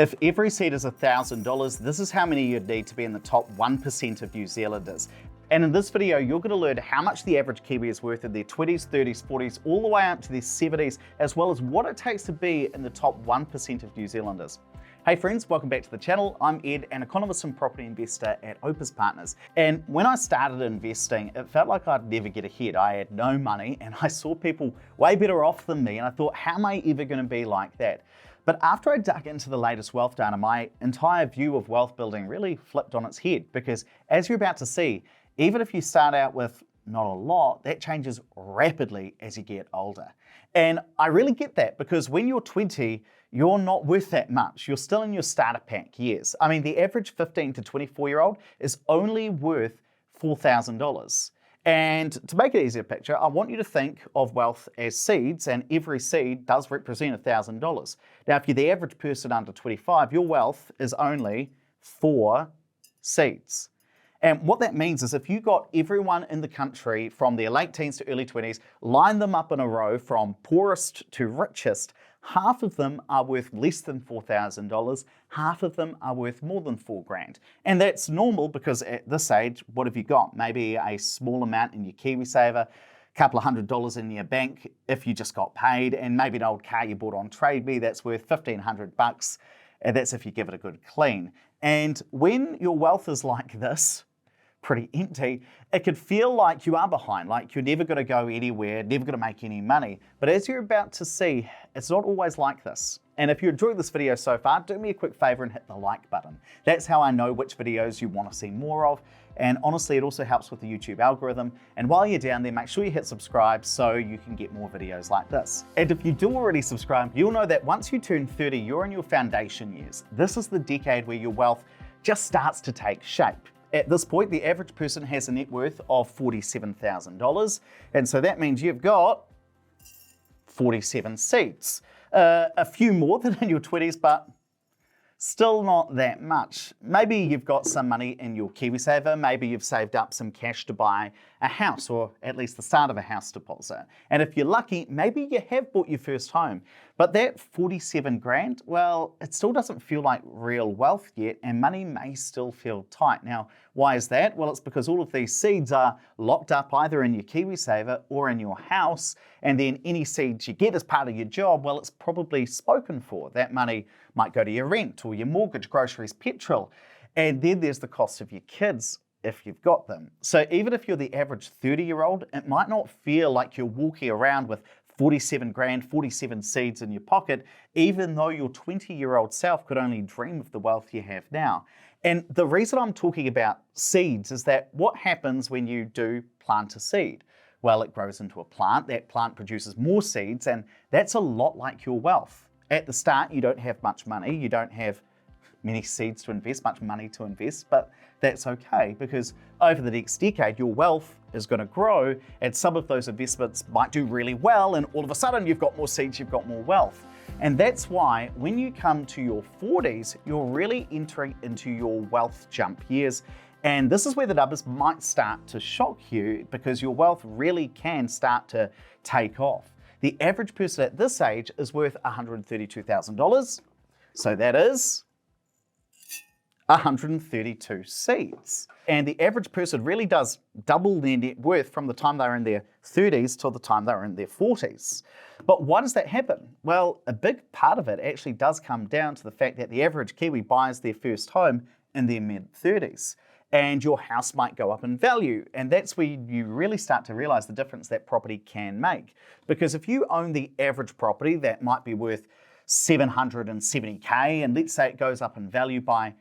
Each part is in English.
If every seed is $1,000, this is how many you'd need to be in the top 1% of New Zealanders. And in this video, you're going to learn how much the average Kiwi is worth in their 20s, 30s, 40s, all the way up to their 70s, as well as what it takes to be in the top 1% of New Zealanders. Hey friends, welcome back to the channel. I'm Ed, an economist and property investor at Opus Partners. And when I started investing, it felt like I'd never get ahead. I had no money and I saw people way better off than me, and I thought, how am I ever going to be like that? But after I dug into the latest wealth data, my entire view of wealth building really flipped on its head, because as you're about to see, even if you start out with not a lot, that changes rapidly as you get older. And I really get that, because when you're 20, you're not worth that much. You're still in your starter pack years. I mean, the average 15 to 24-year-old is only worth $4,000. And to make it easier picture, I want you to think of wealth as seeds, and every seed does represent $1,000. Now, if you're the average person under 25, your wealth is only 4 seeds. And what that means is if you got everyone in the country from their late teens to early 20s, line them up in a row from poorest to richest, half of them are worth less than $4,000, half of them are worth more than $4,000. And that's normal, because at this age, what have you got? Maybe a small amount in your Kiwi saver, a couple of $100 in your bank if you just got paid, and maybe an old car you bought on Trade Me that's worth $1,500, and that's if you give it a good clean. And when your wealth is like this, pretty empty, it could feel like you are behind, like you're never going to go anywhere, never going to make any money. But as you're about to see, it's not always like this. And if you enjoyed this video so far, do me a quick favor and hit the like button. That's how I know which videos you want to see more of. And honestly, it also helps with the YouTube algorithm. And while you're down there, make sure you hit subscribe so you can get more videos like this. And if you do already subscribe, you'll know that once you turn 30, you're in your foundation years. This is the decade where your wealth just starts to take shape. At this point, the average person has a net worth of $47,000. And so that means you've got 47 seeds. A few more than in your 20s, but still not that much. Maybe you've got some money in your Kiwi saver. Maybe you've saved up some cash to buy a house, or at least the start of a house deposit. And if you're lucky, maybe you have bought your first home. But that 47 grand, well, it still doesn't feel like real wealth yet, and money may still feel tight. Now, why is that? Well, it's because all of these seeds are locked up either in your Kiwi saver or in your house, and then any seeds you get as part of your job, well, it's probably spoken for. That money might go to your rent or your mortgage, groceries, petrol, and then there's the cost of your kids if you've got them. So even if you're the average 30-year-old, it might not feel like you're walking around with 47 grand, 47 seeds in your pocket, even though your 20-year-old self could only dream of the wealth you have now. And the reason I'm talking about seeds is that what happens when you do plant a seed? Well, it grows into a plant. That plant produces more seeds, and that's a lot like your wealth. At the start, you don't have much money. You don't have many seeds to invest, much money to invest, but that's okay, because over the next decade, your wealth is going to grow, and some of those investments might do really well, and all of a sudden you've got more seeds, you've got more wealth. And that's why when you come to your 40s, you're really entering into your wealth jump years. And this is where the numbers might start to shock you, because your wealth really can start to take off. The average person at this age is worth $132,000. So that is 132 seeds. And the average person really does double their net worth from the time they're in their 30s till the time they're in their 40s. But why does that happen? Well, a big part of it actually does come down to the fact that the average Kiwi buys their first home in their mid-30s. And your house might go up in value. And that's where you really start to realize the difference that property can make. Because if you own the average property that might be worth $770K, and let's say it goes up in value by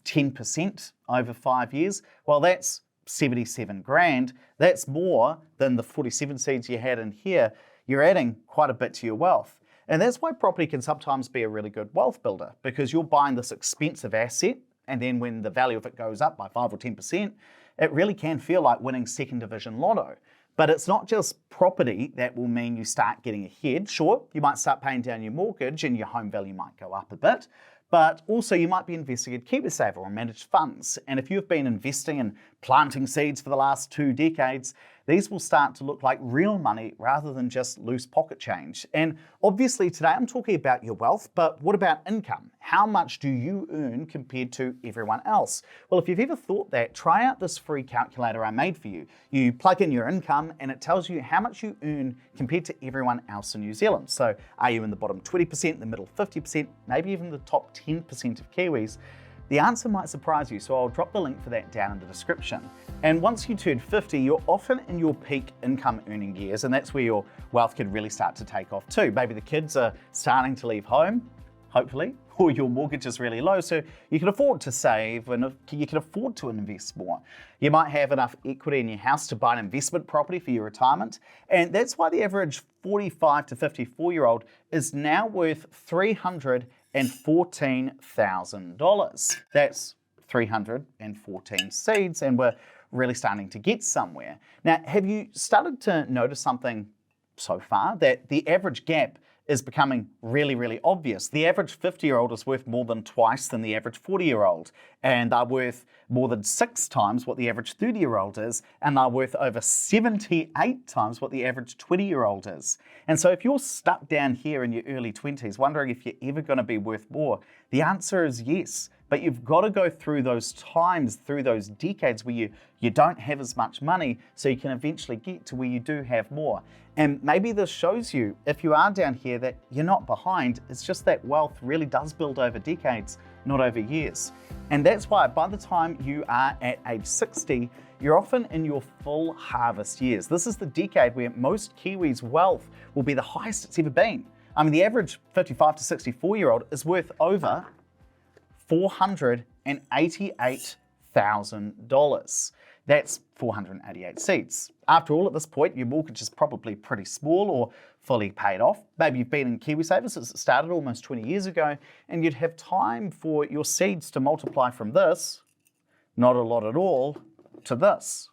10% over 5 years, well, that's 77 grand. That's more than the 47 seeds you had in here. You're adding quite a bit to your wealth. And that's why property can sometimes be a really good wealth builder, because you're buying this expensive asset, and then when the value of it goes up by 5 or 10%, it really can feel like winning second division lotto. But it's not just property that will mean you start getting ahead. Sure, you might start paying down your mortgage and your home value might go up a bit, but also you might be investing in KiwiSaver or managed funds. And if you've been investing in planting seeds for the last 2 decades, these will start to look like real money rather than just loose pocket change. And obviously today I'm talking about your wealth, but what about income? How much do you earn compared to everyone else? Well, if you've ever thought that, try out this free calculator I made for you. You plug in your income and it tells you how much you earn compared to everyone else in New Zealand. So are you in the bottom 20%, the middle 50%, maybe even the top 10% of Kiwis? The answer might surprise you, so I'll drop the link for that down in the description. And once you turn 50, you're often in your peak income earning years, and that's where your wealth can really start to take off too. Maybe the kids are starting to leave home, hopefully, or your mortgage is really low, so you can afford to save and you can afford to invest more. You might have enough equity in your house to buy an investment property for your retirement, and that's why the average 45 to 54-year-old is now worth $314,000. That's 314 seeds, and we're really starting to get somewhere. Now, have you started to notice something so far? That the average gap is becoming really, really obvious. The average 50-year-old is worth more than twice than the average 40-year-old, and they're worth more than 6 times what the average 30-year-old is, and they're worth over 78 times what the average 20-year-old is. And so if you're stuck down here in your early 20s, wondering if you're ever going to be worth more, the answer is yes. But you've got to go through those times, through those decades where you don't have as much money, so you can eventually get to where you do have more. And maybe this shows you, if you are down here, that you're not behind. It's just that wealth really does build over decades, not over years. And that's why by the time you are at age 60, you're often in your full harvest years. This is the decade where most Kiwis' wealth will be the highest it's ever been. I mean, the average 55 to 64-year-old is worth over $488,000. That's 488 seats. After all, at this point, your mortgage is probably pretty small or fully paid off. Maybe you've been in KiwiSaver since it started almost 20 years ago, and you'd have time for your seeds to multiply from this, not a lot at all, to this.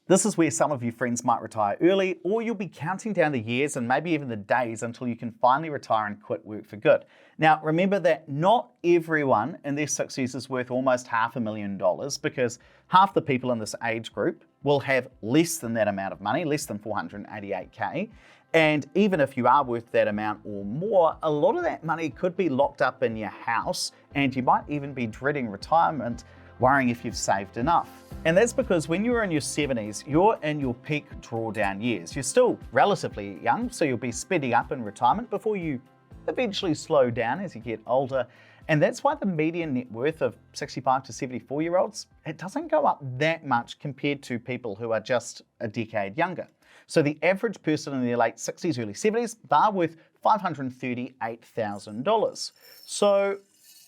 This is where some of your friends might retire early, or you'll be counting down the years and maybe even the days until you can finally retire and quit work for good. Now, remember that not everyone in their 60s is worth almost $500,000, because half the people in this age group will have less than that amount of money, less than 488K. And even if you are worth that amount or more, a lot of that money could be locked up in your house, and you might even be dreading retirement, worrying if you've saved enough. And that's because when you're in your 70s, you're in your peak drawdown years. You're still relatively young, so you'll be speeding up in retirement before you eventually slow down as you get older. And that's why the median net worth of 65 to 74-year-olds, it doesn't go up that much compared to people who are just a decade younger. So the average person in their late 60s, early 70s, they're worth $538,000. So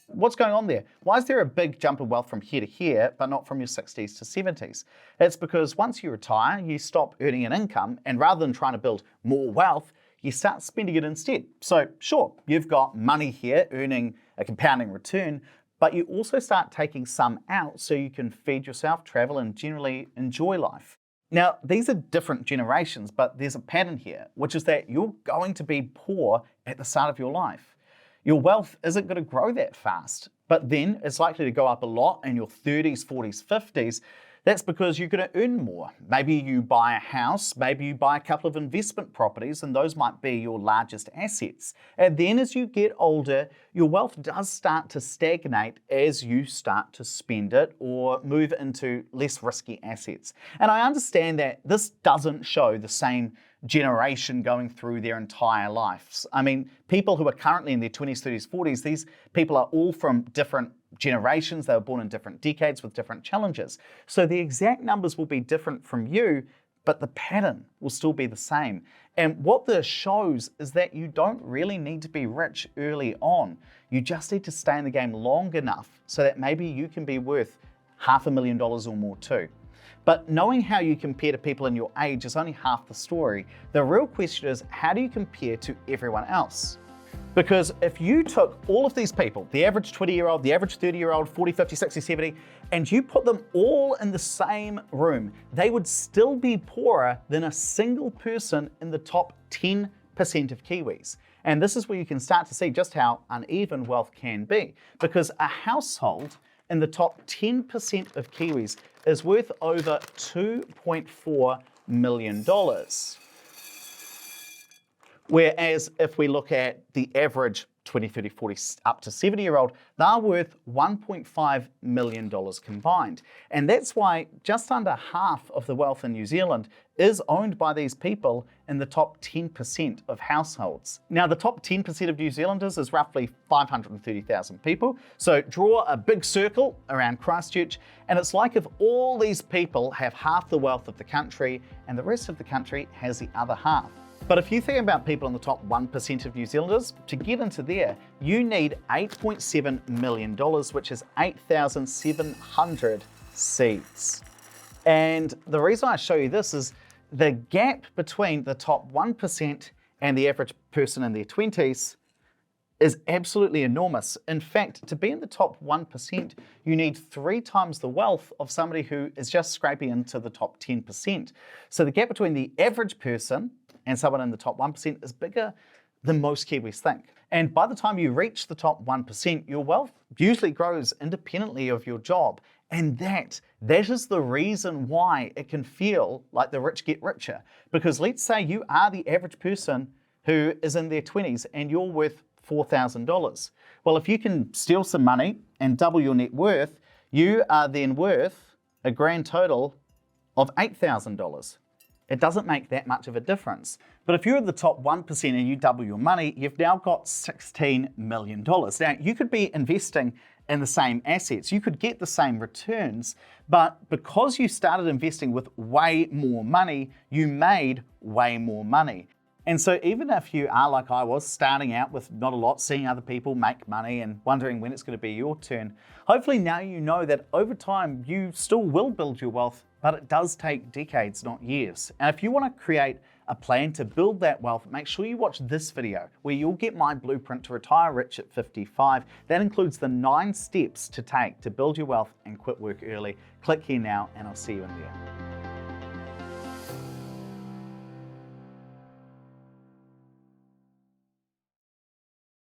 what's going on there? Why is there a big jump in wealth from here to here, but not from your 60s to 70s? It's because once you retire, you stop earning an income, and rather than trying to build more wealth, you start spending it instead. So sure, you've got money here earning a compounding return, but you also start taking some out so you can feed yourself, travel, and generally enjoy life. Now, these are different generations, but there's a pattern here, which is that you're going to be poor at the start of your life. Your wealth isn't going to grow that fast, but then it's likely to go up a lot in your 30s, 40s, 50s. That's because you're going to earn more. Maybe you buy a house, maybe you buy a couple of investment properties, and those might be your largest assets. And then as you get older, your wealth does start to stagnate as you start to spend it or move into less risky assets. And I understand that this doesn't show the same generation going through their entire lives. I mean, people who are currently in their 20s, 30s, 40s, these people are all from different generations. They were born in different decades with different challenges. So the exact numbers will be different from you, but the pattern will still be the same. And what this shows is that you don't really need to be rich early on. You just need to stay in the game long enough so that maybe you can be worth $500,000 or more too. But knowing how you compare to people in your age is only half the story. The real question is, how do you compare to everyone else? Because if you took all of these people, the average 20-year-old, the average 30-year-old, 40, 50, 60, 70, and you put them all in the same room, they would still be poorer than a single person in the top 10% of Kiwis. And this is where you can start to see just how uneven wealth can be. Because a household in the top 10% of Kiwis is worth over $2.4 million. Whereas if we look at the average 20, 30, 40, up to 70-year-old, they're worth $1.5 million combined. And that's why just under half of the wealth in New Zealand is owned by these people in the top 10% of households. Now, the top 10% of New Zealanders is roughly 530,000 people. So draw a big circle around Christchurch, and it's like if all these people have half the wealth of the country and the rest of the country has the other half. But if you think about people in the top 1% of New Zealanders, to get into there, you need $8.7 million, which is 8,700 seats. And the reason I show you this is the gap between the top 1% and the average person in their 20s is absolutely enormous. In fact, to be in the top 1%, you need 3 times the wealth of somebody who is just scraping into the top 10%. So the gap between the average person and someone in the top 1% is bigger than most Kiwis think. And by the time you reach the top 1%, your wealth usually grows independently of your job. And that is the reason why it can feel like the rich get richer. Because let's say you are the average person who is in their 20s and you're worth $4,000. Well, if you can steal some money and double your net worth, you are then worth a grand total of $8,000. It doesn't make that much of a difference. But if you're in the top 1% and you double your money, you've now got $16 million. Now, you could be investing in the same assets. You could get the same returns, but because you started investing with way more money, you made way more money. And so even if you are like I was, starting out with not a lot, seeing other people make money and wondering when it's going to be your turn, hopefully now you know that over time you still will build your wealth, but it does take decades, not years. And if you want to create a plan to build that wealth, make sure you watch this video where you'll get my blueprint to retire rich at 55. That includes the 9 steps to take to build your wealth and quit work early. Click here now and I'll see you in there.